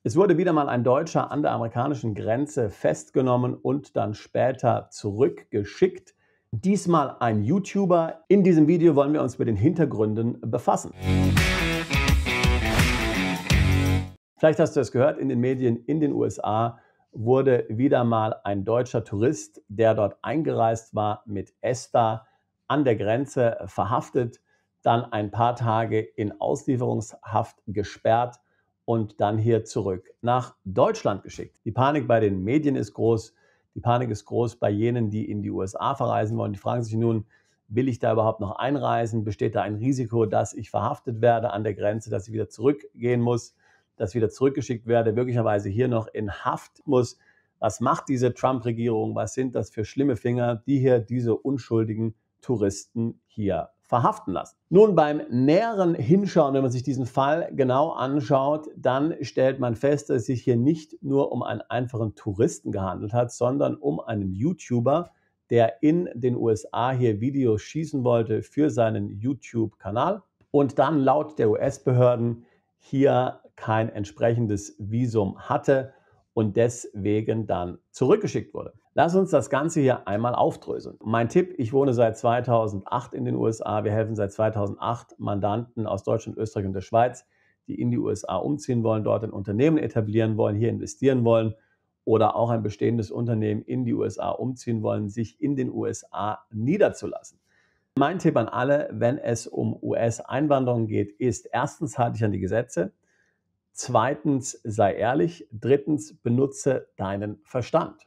Es wurde wieder mal ein Deutscher an der amerikanischen Grenze festgenommen und dann später zurückgeschickt. Diesmal ein YouTuber. In diesem Video wollen wir uns mit den Hintergründen befassen. Vielleicht hast du es gehört, in den Medien in den USA wurde wieder mal ein deutscher Tourist, der dort eingereist war mit ESTA, an der Grenze verhaftet, dann ein paar Tage in Auslieferungshaft gesperrt und dann hier zurück nach Deutschland geschickt. Die Panik bei den Medien ist groß. Die Panik ist groß bei jenen, die in die USA verreisen wollen. Die fragen sich nun, will ich da überhaupt noch einreisen? Besteht da ein Risiko, dass ich verhaftet werde an der Grenze, dass ich wieder zurückgehen muss, dass ich wieder zurückgeschickt werde, möglicherweise hier noch in Haft muss? Was macht diese Trump-Regierung? Was sind das für schlimme Finger, die hier diese unschuldigen Touristen hier verhaften lassen? Nun, beim näheren Hinschauen, wenn man sich diesen Fall genau anschaut, dann stellt man fest, dass es sich hier nicht nur um einen einfachen Touristen gehandelt hat, sondern um einen YouTuber, der in den USA hier Videos schießen wollte für seinen YouTube-Kanal und dann laut der US-Behörden hier kein entsprechendes Visum hatte und deswegen dann zurückgeschickt wurde. Lass uns das Ganze hier einmal aufdröseln. Mein Tipp: Ich wohne seit 2008 in den USA. Wir helfen seit 2008 Mandanten aus Deutschland, Österreich und der Schweiz, die in die USA umziehen wollen, dort ein Unternehmen etablieren wollen, hier investieren wollen oder auch ein bestehendes Unternehmen in die USA umziehen wollen, sich in den USA niederzulassen. Mein Tipp an alle, wenn es um US-Einwanderung geht, ist: Erstens, halte dich an die Gesetze. Zweitens, sei ehrlich. Drittens, benutze deinen Verstand.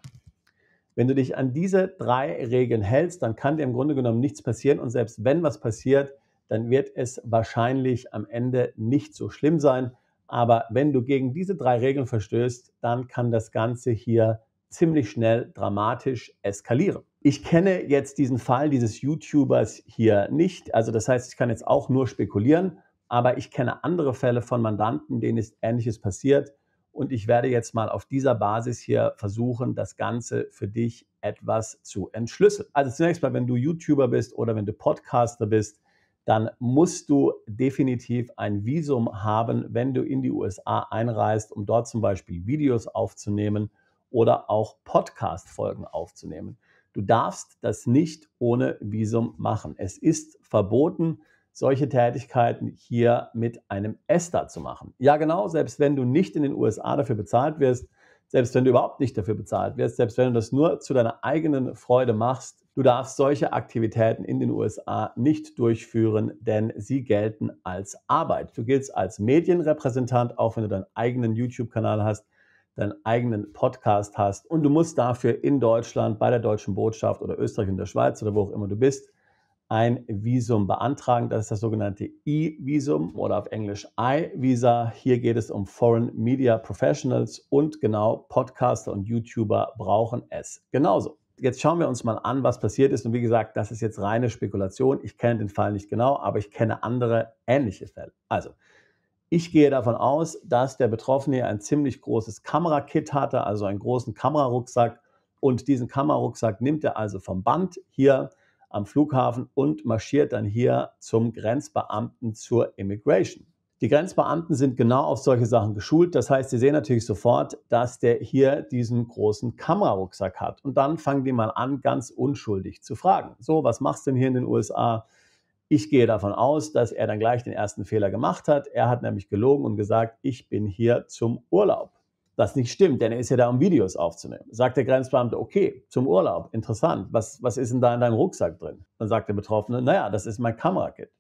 Wenn du dich an diese 3 Regeln hältst, dann kann dir im Grunde genommen nichts passieren. Und selbst wenn was passiert, dann wird es wahrscheinlich am Ende nicht so schlimm sein. Aber wenn du gegen diese 3 Regeln verstößt, dann kann das Ganze hier ziemlich schnell dramatisch eskalieren. Ich kenne jetzt diesen Fall dieses YouTubers hier nicht. Also das heißt, ich kann jetzt auch nur spekulieren. Aber ich kenne andere Fälle von Mandanten, denen ist Ähnliches passiert. Und ich werde jetzt mal auf dieser Basis hier versuchen, das Ganze für dich etwas zu entschlüsseln. Also zunächst mal, wenn du YouTuber bist oder wenn du Podcaster bist, dann musst du definitiv ein Visum haben, wenn du in die USA einreist, um dort zum Beispiel Videos aufzunehmen oder auch Podcast-Folgen aufzunehmen. Du darfst das nicht ohne Visum machen. Es ist verboten, solche Tätigkeiten hier mit einem ESTA zu machen. Ja genau, selbst wenn du nicht in den USA dafür bezahlt wirst, selbst wenn du überhaupt nicht dafür bezahlt wirst, selbst wenn du das nur zu deiner eigenen Freude machst, du darfst solche Aktivitäten in den USA nicht durchführen, denn sie gelten als Arbeit. Du giltst als Medienrepräsentant, auch wenn du deinen eigenen YouTube-Kanal hast, deinen eigenen Podcast hast, und du musst dafür in Deutschland bei der Deutschen Botschaft oder Österreich und der Schweiz oder wo auch immer du bist, ein Visum beantragen. Das ist das sogenannte E-Visum oder auf Englisch I-Visa. Hier geht es um Foreign Media Professionals und genau, Podcaster und YouTuber brauchen es genauso. Jetzt schauen wir uns mal an, was passiert ist. Und wie gesagt, das ist jetzt reine Spekulation. Ich kenne den Fall nicht genau, aber ich kenne andere ähnliche Fälle. Also, ich gehe davon aus, dass der Betroffene hier ein ziemlich großes Kamerakit hatte, also einen großen Kamerarucksack. Und diesen Kamerarucksack nimmt er also vom Band hier am Flughafen und marschiert dann hier zum Grenzbeamten zur Immigration. Die Grenzbeamten sind genau auf solche Sachen geschult. Das heißt, sie sehen natürlich sofort, dass der hier diesen großen Kamerarucksack hat. Und dann fangen die mal an, ganz unschuldig zu fragen. So, was machst du denn hier in den USA? Ich gehe davon aus, dass er dann gleich den ersten Fehler gemacht hat. Er hat nämlich gelogen und gesagt, ich bin hier zum Urlaub. Das nicht stimmt, denn er ist ja da, um Videos aufzunehmen. Sagt der Grenzbeamte: Okay, zum Urlaub, interessant. Was ist denn da in deinem Rucksack drin? Dann sagt der Betroffene: Naja, das ist mein Kamerakit.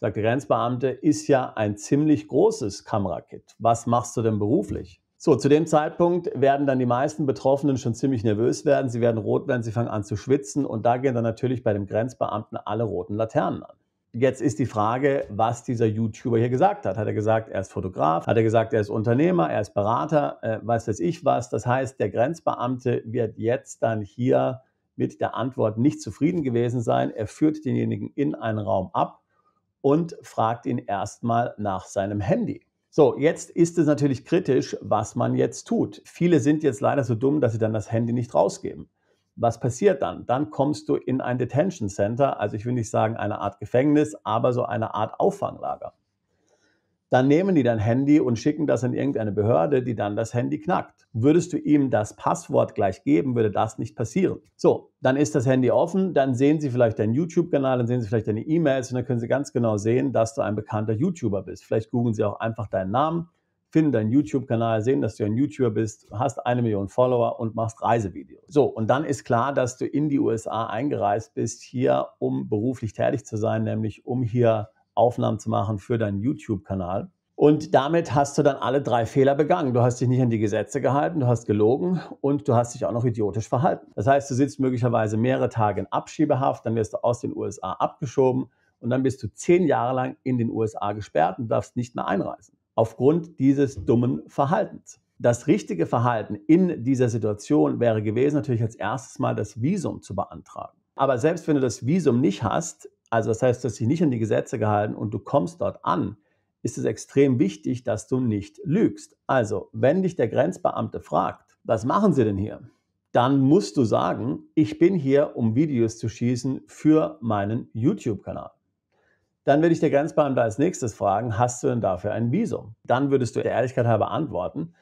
Sagt der Grenzbeamte: Ist ja ein ziemlich großes Kamerakit. Was machst du denn beruflich? So, zu dem Zeitpunkt werden dann die meisten Betroffenen schon ziemlich nervös werden. Sie werden rot werden, sie fangen an zu schwitzen und da gehen dann natürlich bei dem Grenzbeamten alle roten Laternen an. Jetzt ist die Frage, was dieser YouTuber hier gesagt hat. Hat er gesagt, er ist Fotograf? Hat er gesagt, er ist Unternehmer, er ist Berater, weiß ich was? Das heißt, der Grenzbeamte wird jetzt dann hier mit der Antwort nicht zufrieden gewesen sein. Er führt denjenigen in einen Raum ab und fragt ihn erstmal nach seinem Handy. So, jetzt ist es natürlich kritisch, was man jetzt tut. Viele sind jetzt leider so dumm, dass sie dann das Handy nicht rausgeben. Was passiert dann? Dann kommst du in ein Detention Center, also ich will nicht sagen eine Art Gefängnis, aber so eine Art Auffanglager. dann nehmen die dein Handy und schicken das an irgendeine Behörde, die dann das Handy knackt. Würdest du ihm das Passwort gleich geben, würde das nicht passieren. So, dann ist das Handy offen, dann sehen sie vielleicht deinen YouTube-Kanal, dann sehen sie vielleicht deine E-Mails und dann können sie ganz genau sehen, dass du ein bekannter YouTuber bist. Vielleicht googeln sie auch einfach deinen Namen, finden deinen YouTube-Kanal, sehen, dass du ein YouTuber bist, hast 1 Million Follower und machst Reisevideos. So, und dann ist klar, dass du in die USA eingereist bist, hier um beruflich tätig zu sein, nämlich um hier Aufnahmen zu machen für deinen YouTube-Kanal. Und damit hast du dann alle 3 Fehler begangen. Du hast dich nicht an die Gesetze gehalten, du hast gelogen und du hast dich auch noch idiotisch verhalten. Das heißt, du sitzt möglicherweise mehrere Tage in Abschiebehaft, dann wirst du aus den USA abgeschoben und dann bist du 10 Jahre lang in den USA gesperrt und darfst nicht mehr einreisen. Aufgrund dieses dummen Verhaltens. Das richtige Verhalten in dieser Situation wäre gewesen, natürlich als erstes mal das Visum zu beantragen. Aber selbst wenn du das Visum nicht hast, also das heißt, du hast dich nicht an die Gesetze gehalten und du kommst dort an, ist es extrem wichtig, dass du nicht lügst. Also, wenn dich der Grenzbeamte fragt, was machen Sie denn hier? Dann musst du sagen, ich bin hier, um Videos zu schießen für meinen YouTube-Kanal. Dann würde ich der Grenzbeamte als nächstes fragen, hast du denn dafür ein Visum? Dann würdest du der Ehrlichkeit halber antworten,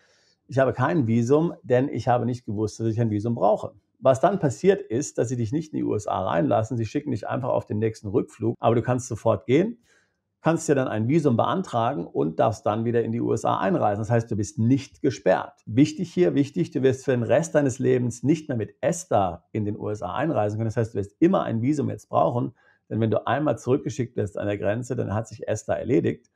ich habe kein Visum, denn ich habe nicht gewusst, dass ich ein Visum brauche. Was dann passiert ist, dass sie dich nicht in die USA reinlassen, sie schicken dich einfach auf den nächsten Rückflug, aber du kannst sofort gehen, kannst dir dann ein Visum beantragen und darfst dann wieder in die USA einreisen. Das heißt, du bist nicht gesperrt. Wichtig, du wirst für den Rest deines Lebens nicht mehr mit ESTA in den USA einreisen können. Das heißt, du wirst immer ein Visum jetzt brauchen, denn wenn du einmal zurückgeschickt wirst an der Grenze, dann hat sich ESTA erledigt.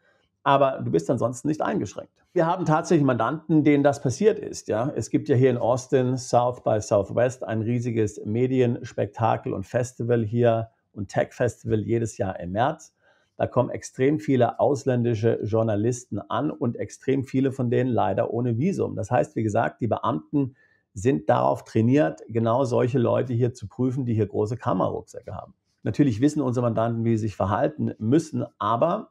Aber du bist ansonsten nicht eingeschränkt. Wir haben tatsächlich Mandanten, denen das passiert ist. Ja? Es gibt ja hier in Austin South by Southwest ein riesiges Medienspektakel und Festival hier und Tech-Festival jedes Jahr im März. Da kommen extrem viele ausländische Journalisten an und extrem viele von denen leider ohne Visum. Das heißt, wie gesagt, die Beamten sind darauf trainiert, genau solche Leute hier zu prüfen, die hier große Kamerarucksäcke haben. Natürlich wissen unsere Mandanten, wie sie sich verhalten müssen, aber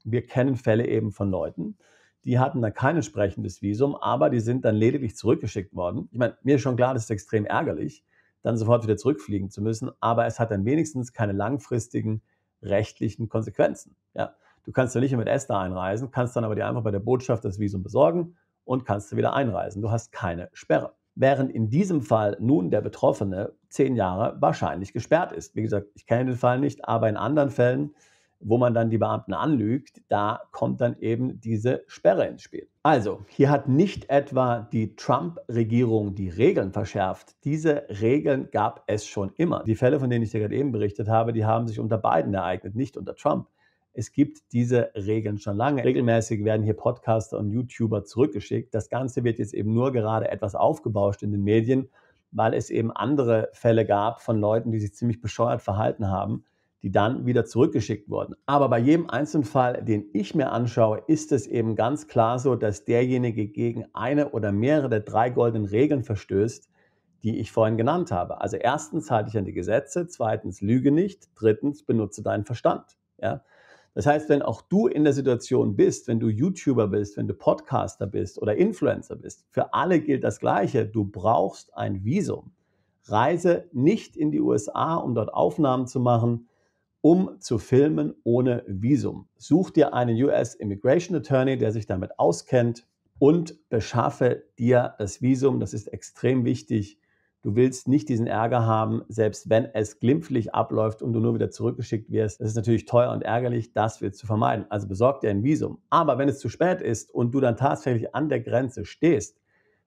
wir kennen Fälle eben von Leuten, die hatten dann kein entsprechendes Visum, aber die sind dann lediglich zurückgeschickt worden. Ich meine, mir ist schon klar, das ist extrem ärgerlich, dann sofort wieder zurückfliegen zu müssen, aber es hat dann wenigstens keine langfristigen rechtlichen Konsequenzen. Ja, du kannst ja nicht mit ESTA einreisen, kannst dann aber dir einfach bei der Botschaft das Visum besorgen und kannst du wieder einreisen. Du hast keine Sperre. Während in diesem Fall nun der Betroffene 10 Jahre wahrscheinlich gesperrt ist. Wie gesagt, ich kenne den Fall nicht, aber in anderen Fällen, wo man dann die Beamten anlügt, da kommt dann eben diese Sperre ins Spiel. Also, hier hat nicht etwa die Trump-Regierung die Regeln verschärft. Diese Regeln gab es schon immer. Die Fälle, von denen ich dir gerade eben berichtet habe, die haben sich unter Biden ereignet, nicht unter Trump. Es gibt diese Regeln schon lange. Regelmäßig werden hier Podcaster und YouTuber zurückgeschickt. Das Ganze wird jetzt eben nur gerade etwas aufgebauscht in den Medien, weil es eben andere Fälle gab von Leuten, die sich ziemlich bescheuert verhalten haben, die dann wieder zurückgeschickt wurden. Aber bei jedem Einzelfall, den ich mir anschaue, ist es eben ganz klar so, dass derjenige gegen eine oder mehrere der 3 goldenen Regeln verstößt, die ich vorhin genannt habe. Also erstens, halte dich an die Gesetze, zweitens, lüge nicht, drittens, benutze deinen Verstand. Ja? Das heißt, wenn auch du in der Situation bist, wenn du YouTuber bist, wenn du Podcaster bist oder Influencer bist, für alle gilt das Gleiche. Du brauchst ein Visum. Reise nicht in die USA, um dort Aufnahmen zu machen, um zu filmen ohne Visum. Such dir einen US Immigration Attorney, der sich damit auskennt und beschaffe dir das Visum. Das ist extrem wichtig. Du willst nicht diesen Ärger haben, selbst wenn es glimpflich abläuft und du nur wieder zurückgeschickt wirst. Das ist natürlich teuer und ärgerlich, das willst du vermeiden. Also besorg dir ein Visum. Aber wenn es zu spät ist und du dann tatsächlich an der Grenze stehst,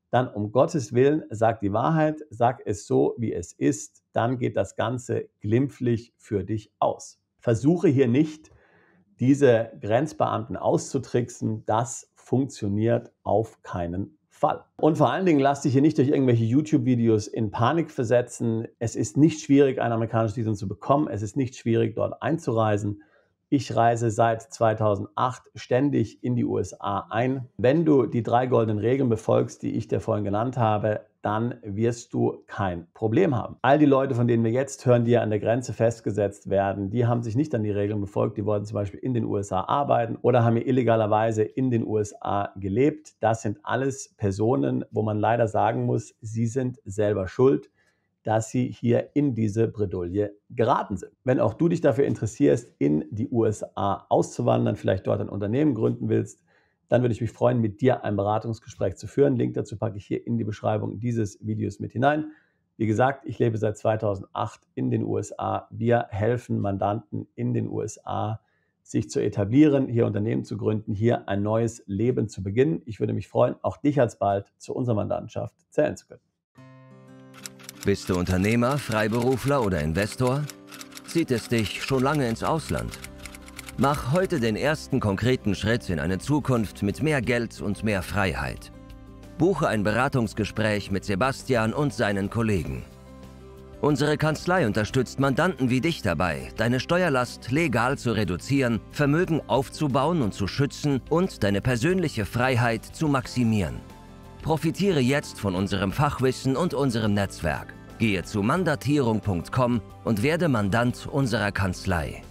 dann um Gottes Willen, sag die Wahrheit, sag es so, wie es ist, dann geht das Ganze glimpflich für dich aus. Versuche hier nicht, diese Grenzbeamten auszutricksen, das funktioniert auf keinen Fall. Und vor allen Dingen lass dich hier nicht durch irgendwelche YouTube-Videos in Panik versetzen. Es ist nicht schwierig, ein amerikanisches Visum zu bekommen. Es ist nicht schwierig, dort einzureisen. Ich reise seit 2008 ständig in die USA ein. Wenn du die 3 goldenen Regeln befolgst, die ich dir vorhin genannt habe, dann wirst du kein Problem haben. All die Leute, von denen wir jetzt hören, die an der Grenze festgesetzt werden, die haben sich nicht an die Regeln befolgt. Die wollten zum Beispiel in den USA arbeiten oder haben hier illegalerweise in den USA gelebt. Das sind alles Personen, wo man leider sagen muss, sie sind selber schuld. dass sie hier in diese Bredouille geraten sind. Wenn auch du dich dafür interessierst, in die USA auszuwandern, vielleicht dort ein Unternehmen gründen willst, dann würde ich mich freuen, mit dir ein Beratungsgespräch zu führen. Link dazu packe ich hier in die Beschreibung dieses Videos mit hinein. Wie gesagt, ich lebe seit 2008 in den USA. Wir helfen Mandanten in den USA, sich zu etablieren, hier Unternehmen zu gründen, hier ein neues Leben zu beginnen. Ich würde mich freuen, auch dich alsbald zu unserer Mandantschaft zählen zu können. Bist du Unternehmer, Freiberufler oder Investor? Zieht es dich schon lange ins Ausland? Mach heute den ersten konkreten Schritt in eine Zukunft mit mehr Geld und mehr Freiheit. Buche ein Beratungsgespräch mit Sebastian und seinen Kollegen. Unsere Kanzlei unterstützt Mandanten wie dich dabei, deine Steuerlast legal zu reduzieren, Vermögen aufzubauen und zu schützen und deine persönliche Freiheit zu maximieren. Profitiere jetzt von unserem Fachwissen und unserem Netzwerk. Gehe zu mandatierung.com und werde Mandant unserer Kanzlei.